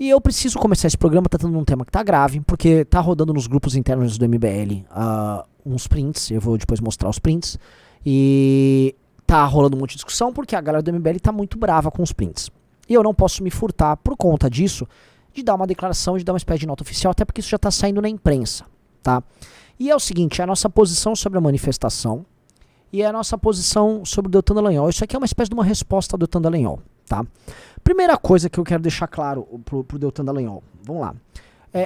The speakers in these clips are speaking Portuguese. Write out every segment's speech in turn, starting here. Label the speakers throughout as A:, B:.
A: E eu preciso começar esse programa tratando de um tema que tá grave, porque tá rodando nos grupos internos do MBL uns prints, eu vou depois mostrar os prints, e tá rolando um monte de discussão porque a galera do MBL tá muito brava com os prints. E eu não posso me furtar, por conta disso, de dar uma declaração, de dar uma espécie de nota oficial, até porque isso já tá saindo na imprensa, tá? E é o seguinte, é a nossa posição sobre a manifestação e é a nossa posição sobre o Deltan Dallagnol. Isso aqui é uma espécie de uma resposta ao Deltan Dallagnol, tá? Primeira coisa que eu quero deixar claro pro Deltan Dallagnol, vamos lá.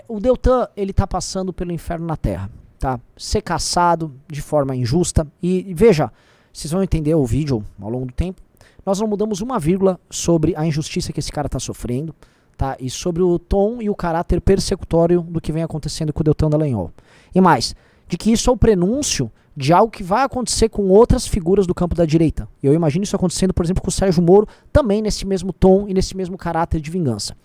A: O Deltan, ele tá passando pelo inferno na terra, tá? Ser caçado de forma injusta. E veja, vocês vão entender o vídeo ao longo do tempo. Nós não mudamos uma vírgula sobre a injustiça que esse cara tá sofrendo, tá? E sobre o tom e o caráter persecutório do que vem acontecendo com o Deltan Dallagnol. E mais, de que isso é o prenúncio de algo que vai acontecer com outras figuras do campo da direita. E eu imagino isso acontecendo, por exemplo, com o Sérgio Moro, também nesse mesmo tom e nesse mesmo caráter de vingança.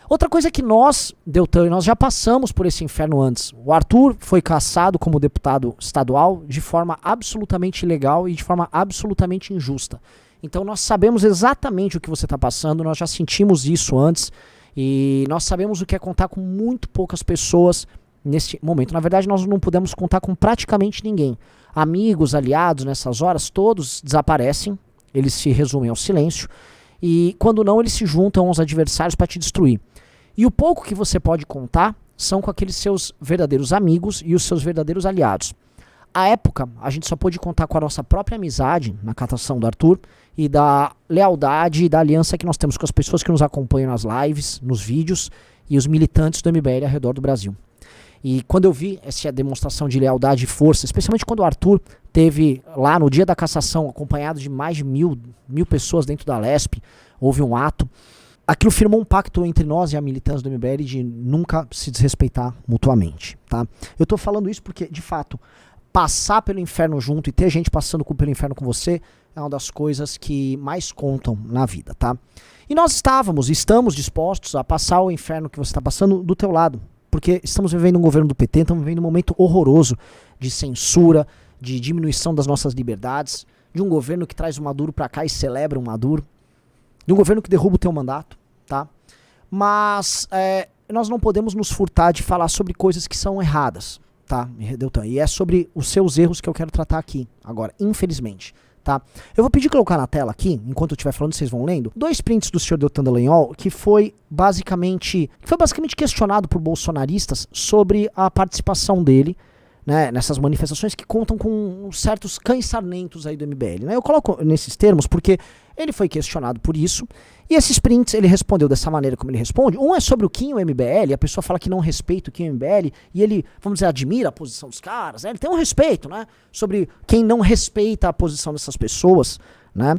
A: Outra coisa é que nós, Deltan, nós já passamos por esse inferno antes. O Arthur foi cassado como deputado estadual de forma absolutamente ilegal e de forma absolutamente injusta. Então nós sabemos exatamente o que você está passando, nós já sentimos isso antes e nós sabemos o que é contar com muito poucas pessoas neste momento. Na verdade, nós não podemos contar com praticamente ninguém. Amigos, aliados, nessas horas, todos desaparecem, eles se resumem ao silêncio e quando não, eles se juntam aos adversários para te destruir. E o pouco que você pode contar são com aqueles seus verdadeiros amigos e os seus verdadeiros aliados. À época, a gente só pôde contar com a nossa própria amizade na catação do Arthur e da lealdade e da aliança que nós temos com as pessoas que nos acompanham nas lives, nos vídeos e os militantes do MBL ao redor do Brasil. E quando eu vi essa demonstração de lealdade e força, especialmente quando o Arthur teve lá no dia da cassação, acompanhado de mais de mil pessoas dentro da Lesp, houve um ato, aquilo firmou um pacto entre nós e a militância do MBL de nunca se desrespeitar mutuamente, tá? Eu tô falando isso porque, de fato, passar pelo inferno junto e ter gente passando pelo inferno com você é uma das coisas que mais contam na vida, tá? E nós estamos dispostos a passar o inferno que você está passando do teu lado, porque estamos vivendo um governo do PT, estamos vivendo um momento horroroso de censura, de diminuição das nossas liberdades, de um governo que traz o Maduro pra cá e celebra o Maduro, de um governo que derruba o teu mandato, tá? Mas nós não podemos nos furtar de falar sobre coisas que são erradas, tá, Deltan? E é sobre os seus erros que eu quero tratar aqui, agora, infelizmente, tá? Eu vou pedir colocar na tela aqui, enquanto eu estiver falando, vocês vão lendo, 2 prints do senhor Deltan Dallagnol, que foi basicamente questionado por bolsonaristas sobre a participação dele, né, nessas manifestações que contam com certos cães sarmentos aí do MBL, né? Eu coloco nesses termos porque ele foi questionado por isso, e esses prints ele respondeu dessa maneira como ele responde. Um é sobre o Kim e o MBL, a pessoa fala que não respeita o Kim e o MBL, e ele, vamos dizer, admira a posição dos caras, né? Ele tem um respeito, né, sobre quem não respeita a posição dessas pessoas, né?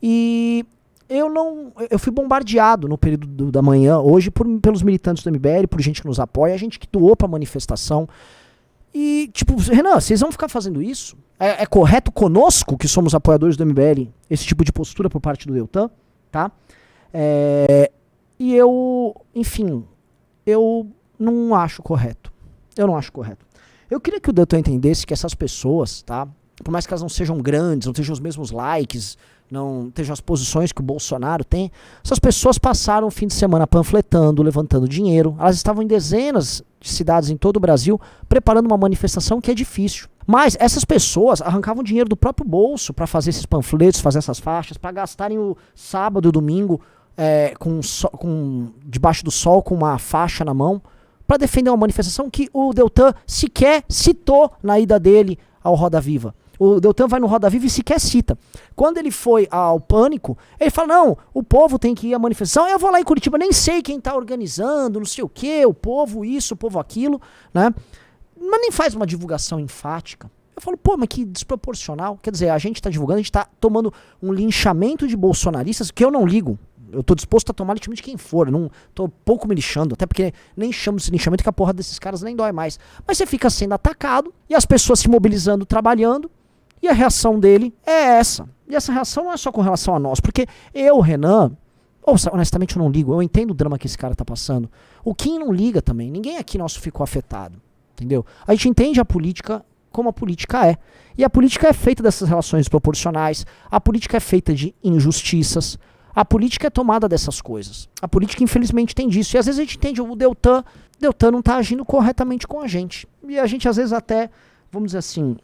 A: E eu fui bombardeado no período da manhã hoje pelos militantes do MBL, por gente que nos apoia, gente que doou pra manifestação. E, tipo, Renan, vocês vão ficar fazendo isso? É correto conosco, que somos apoiadores do MBL, esse tipo de postura por parte do Deltan, tá? E enfim, eu não acho correto. Eu não acho correto. Eu queria que o Deltan entendesse que essas pessoas, tá? Por mais que elas não sejam grandes, não tenham os mesmos likes, não tenham as posições que o Bolsonaro tem, essas pessoas passaram o fim de semana panfletando, levantando dinheiro. Elas estavam em dezenas de cidades em todo o Brasil preparando uma manifestação que é difícil. Mas essas pessoas arrancavam dinheiro do próprio bolso para fazer esses panfletos, fazer essas faixas, para gastarem o sábado e o domingo debaixo do sol com uma faixa na mão, para defender uma manifestação que o Deltan sequer citou na ida dele ao Roda Viva. O Deltan vai no Roda Viva e sequer cita. Quando ele foi ao Pânico, ele fala, não, o povo tem que ir à manifestação, eu vou lá em Curitiba, nem sei quem tá organizando, não sei o que, o povo isso, o povo aquilo, né? Mas nem faz uma divulgação enfática. Eu falo, pô, mas que desproporcional. Quer dizer, a gente tá divulgando, a gente tá tomando um linchamento de bolsonaristas que eu não ligo. Eu tô disposto a tomar linchamento de quem for, não tô pouco me lixando, até porque nem chamo esse linchamento que a porra desses caras nem dói mais. Mas você fica sendo atacado e as pessoas se mobilizando, trabalhando, e a reação dele é essa. E essa reação não é só com relação a nós, porque eu, Renan, honestamente eu não ligo, eu entendo o drama que esse cara tá passando. O Kim não liga também, ninguém aqui nosso ficou afetado, entendeu? A gente entende a política como a política é. E a política é feita dessas relações proporcionais, a política é feita de injustiças, A política é tomada dessas coisas. A política, infelizmente, tem disso. E às vezes a gente entende, o Deltan não está agindo corretamente com a gente. E a gente, às vezes, até, vamos dizer assim,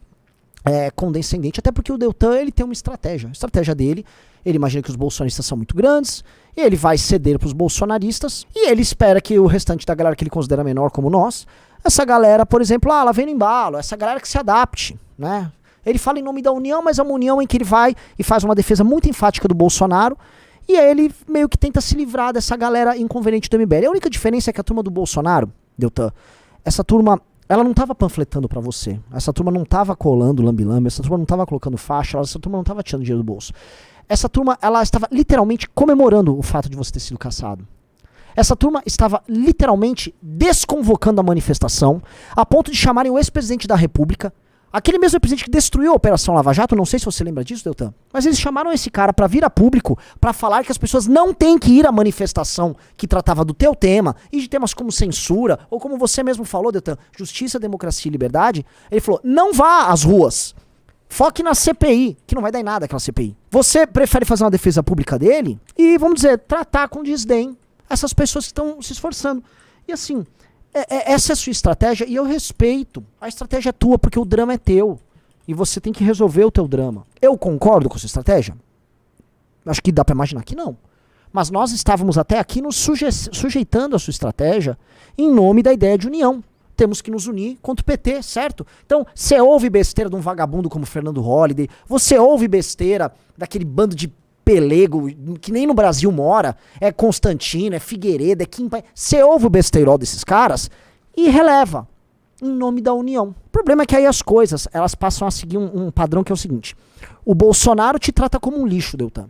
A: condescendente, até porque o Deltan, ele tem uma estratégia. A estratégia dele, ele imagina que os bolsonaristas são muito grandes, e ele vai ceder para os bolsonaristas, e ele espera que o restante da galera que ele considera menor como nós, essa galera, por exemplo, ela vem no embalo, essa galera que se adapte, né? Ele fala em nome da União, mas é uma União em que ele vai e faz uma defesa muito enfática do Bolsonaro, e aí ele meio que tenta se livrar dessa galera inconveniente do MBL. A única diferença é que a turma do Bolsonaro, Deltan, essa turma, ela não tava panfletando pra você. Essa turma não tava colando lambi-lambi, essa turma não tava colocando faixa, essa turma não tava tirando dinheiro do bolso. Essa turma, ela estava literalmente comemorando o fato de você ter sido cassado. Essa turma estava literalmente desconvocando a manifestação, a ponto de chamarem o ex-presidente da República, aquele mesmo presidente que destruiu a Operação Lava Jato, não sei se você lembra disso, Deltan, mas eles chamaram esse cara pra vir a público pra falar que as pessoas não têm que ir à manifestação que tratava do teu tema e de temas como censura, ou como você mesmo falou, Deltan, justiça, democracia e liberdade. Ele falou, não vá às ruas, foque na CPI, que não vai dar em nada aquela CPI. Você prefere fazer uma defesa pública dele e, vamos dizer, tratar com desdém essas pessoas que estão se esforçando. E assim, essa é a sua estratégia e eu respeito. A estratégia é tua porque o drama é teu. E você tem que resolver o teu drama. Eu concordo com a sua estratégia? Acho que dá pra imaginar que não. Mas nós estávamos até aqui nos sujeitando a sua estratégia em nome da ideia de união. Temos que nos unir contra o PT, certo? Então, você ouve besteira de um vagabundo como Fernando Holliday, você ouve besteira daquele bando de pelego, que nem no Brasil mora, é Constantino, é Figueiredo, é Kim Pai. Você ouve o besteirol desses caras e releva, em nome da união. O problema é que aí as coisas, elas passam a seguir um padrão que é o seguinte: o Bolsonaro te trata como um lixo, Deltan.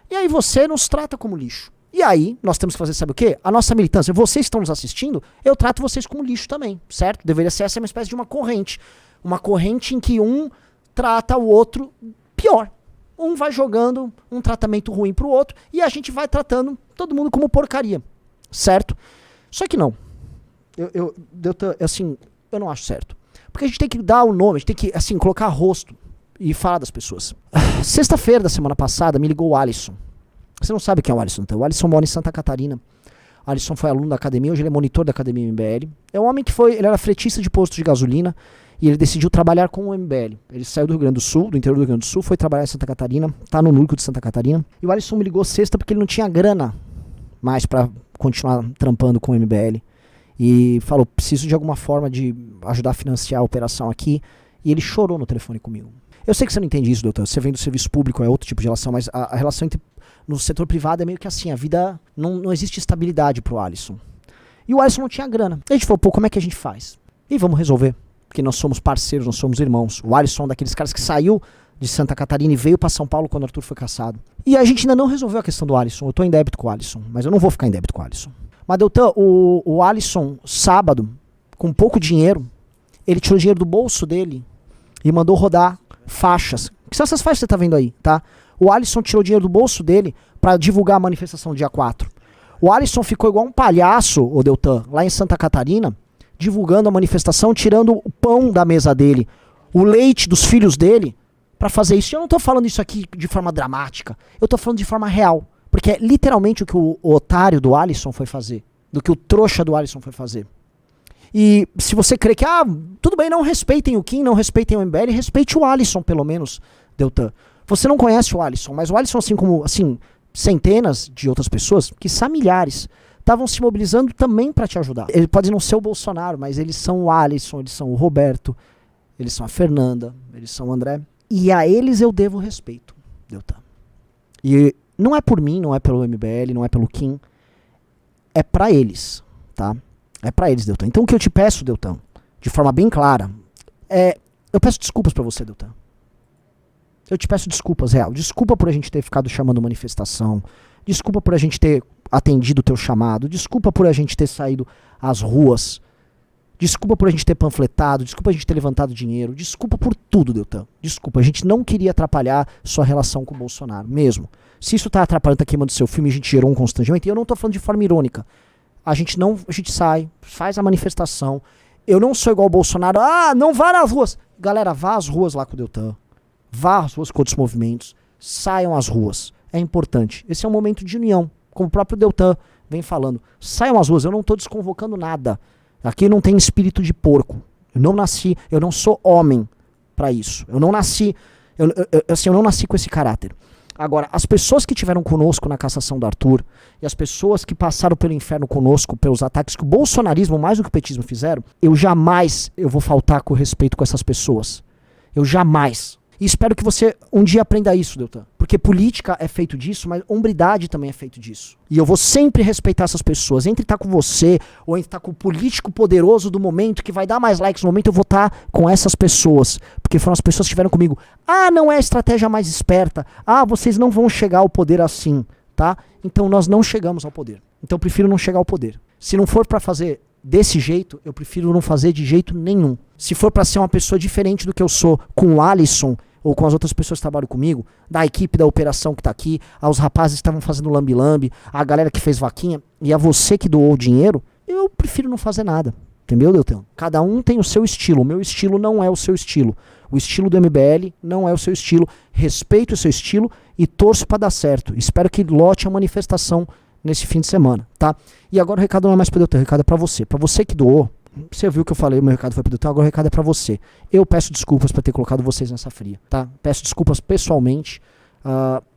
A: E aí você nos trata como lixo. E aí, nós temos que fazer, sabe o quê? A nossa militância, vocês estão nos assistindo, eu trato vocês como lixo também, certo? Deveria ser essa uma espécie de uma corrente. Uma corrente em que um trata o outro pior. Um vai jogando um tratamento ruim pro outro e a gente vai tratando todo mundo como porcaria, certo? Só que não. Eu não acho certo. Porque a gente tem que dar o nome, a gente tem que, assim, colocar rosto e falar das pessoas. Sexta-feira da semana passada me ligou o Alisson. Você não sabe quem é o Alisson, então. O Alisson mora em Santa Catarina. O Alisson foi aluno da academia, hoje ele é monitor da academia MBL. É um homem que ele era fretista de posto de gasolina e ele decidiu trabalhar com o MBL. Ele saiu do Rio Grande do Sul, do interior do Rio Grande do Sul, foi trabalhar em Santa Catarina, tá no núcleo de Santa Catarina. E o Alisson me ligou sexta porque ele não tinha grana mais pra continuar trampando com o MBL. E falou, preciso de alguma forma de ajudar a financiar a operação aqui. E ele chorou no telefone comigo. Eu sei que você não entende isso, doutor. Você vem do serviço público, é outro tipo de relação, mas a relação no setor privado é meio que assim, a vida, não existe estabilidade pro Alisson. E o Alisson não tinha grana. A gente falou, pô, como é que a gente faz? E vamos resolver. Porque nós somos parceiros, nós somos irmãos. O Alisson é um daqueles caras que saiu de Santa Catarina e veio pra São Paulo quando o Arthur foi cassado. E a gente ainda não resolveu a questão do Alisson. Eu tô em débito com o Alisson, mas eu não vou ficar em débito com o Alisson. Mas, Deltan, o Alisson, sábado, com pouco dinheiro, ele tirou dinheiro do bolso dele e mandou rodar faixas. Que são essas faixas que você tá vendo aí, tá? O Alisson tirou dinheiro do bolso dele pra divulgar a manifestação dia 4. O Alisson ficou igual um palhaço, o Deltan, lá em Santa Catarina, divulgando a manifestação, tirando o pão da mesa dele, o leite dos filhos dele, pra fazer isso. E eu não tô falando isso aqui de forma dramática, eu tô falando de forma real. Porque é literalmente o que o otário do Alisson foi fazer, do que o trouxa do Alisson foi fazer. E se você crê que, tudo bem, não respeitem o Kim, não respeitem o MBL, respeite o Alisson, pelo menos, Deltan. Você não conhece o Alisson, mas o Alisson, assim como centenas de outras pessoas, quiçá milhares, estavam se mobilizando também para te ajudar. Ele pode não ser o Bolsonaro, mas eles são o Alisson, eles são o Roberto, eles são a Fernanda, eles são o André. E a eles eu devo respeito, Deltan. E não é por mim, não é pelo MBL, não é pelo Kim, é pra eles, tá? É pra eles, Deltan. Então o que eu te peço, Deltan, de forma bem clara, eu peço desculpas pra você, Deltan. Eu te peço desculpas, real. Desculpa por a gente ter ficado chamando manifestação. Desculpa por a gente ter atendido o teu chamado. Desculpa por a gente ter saído às ruas. Desculpa por a gente ter panfletado. Desculpa a gente ter levantado dinheiro. Desculpa por tudo, Deltan. Desculpa. A gente não queria atrapalhar sua relação com o Bolsonaro, mesmo. Se isso tá atrapalhando, tá queimando seu filme e a gente gerou um constrangimento, e eu não tô falando de forma irônica. A gente sai, faz a manifestação. Eu não sou igual o Bolsonaro. Não vá nas ruas. Galera, vá às ruas lá com o Deltan. Vá às ruas com outros movimentos. Saiam às ruas. é importante. Esse é um momento de união, como o próprio Deltan vem falando. Saiam às ruas, eu não estou desconvocando nada. Aqui não tem espírito de porco. Eu não nasci, eu não sou homem para isso. Eu não nasci, eu não nasci com esse caráter. Agora, as pessoas que estiveram conosco na cassação do Arthur e as pessoas que passaram pelo inferno conosco, pelos ataques que o bolsonarismo, mais do que o petismo, fizeram, eu vou faltar com respeito com essas pessoas. Eu jamais. E espero que você um dia aprenda isso, Deltan. Porque política é feito disso, mas hombridade também é feito disso. E eu vou sempre respeitar essas pessoas. Entre estar com você, ou entre estar com o político poderoso do momento, que vai dar mais likes no momento, eu vou estar com essas pessoas. Porque foram as pessoas que estiveram comigo. Ah, não é a estratégia mais esperta. Ah, vocês não vão chegar ao poder assim, tá? Então nós não chegamos ao poder. Então eu prefiro não chegar ao poder. Se não for pra fazer desse jeito, eu prefiro não fazer de jeito nenhum. Se for pra ser uma pessoa diferente do que eu sou com o Alisson, ou com as outras pessoas que trabalham comigo, da equipe da operação que tá aqui, aos rapazes que estavam fazendo lambi-lambi, a galera que fez vaquinha, e a você que doou o dinheiro, eu prefiro não fazer nada. Entendeu, Deltan? Cada um tem o seu estilo. O meu estilo não é o seu estilo. O estilo do MBL não é o seu estilo. Respeito o seu estilo e torço pra dar certo. Espero que lote a manifestação nesse fim de semana, tá? E agora o recado não é mais pro Deltan, o recado é pra você. Pra você que doou, você viu que eu falei, o meu recado foi pro Deltan, agora o recado é pra você. Eu peço desculpas por ter colocado vocês nessa fria, tá? Peço desculpas pessoalmente.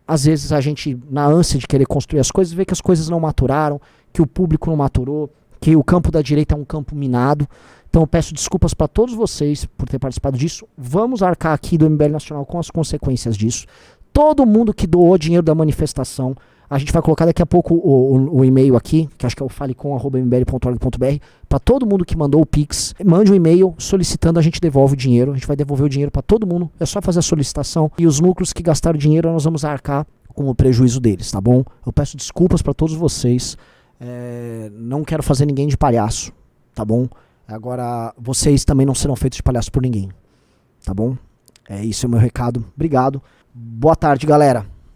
A: Às vezes a gente, na ânsia de querer construir as coisas, vê que as coisas não maturaram, que o público não maturou, que o campo da direita é um campo minado. Então eu peço desculpas pra todos vocês por ter participado disso. Vamos arcar aqui do MBL Nacional com as consequências disso. Todo mundo que doou dinheiro da manifestação, a gente vai colocar daqui a pouco o e-mail aqui, que acho que é o falecom@mbl.org.br, para todo mundo que mandou o Pix. Mande um e-mail solicitando, a gente devolve o dinheiro. A gente vai devolver o dinheiro para todo mundo. É só fazer a solicitação. E os núcleos que gastaram dinheiro, nós vamos arcar com o prejuízo deles, tá bom? Eu peço desculpas para todos vocês. Não quero fazer ninguém de palhaço, tá bom? Agora, vocês também não serão feitos de palhaço por ninguém, tá bom? Isso é o meu recado. Obrigado. Boa tarde, galera.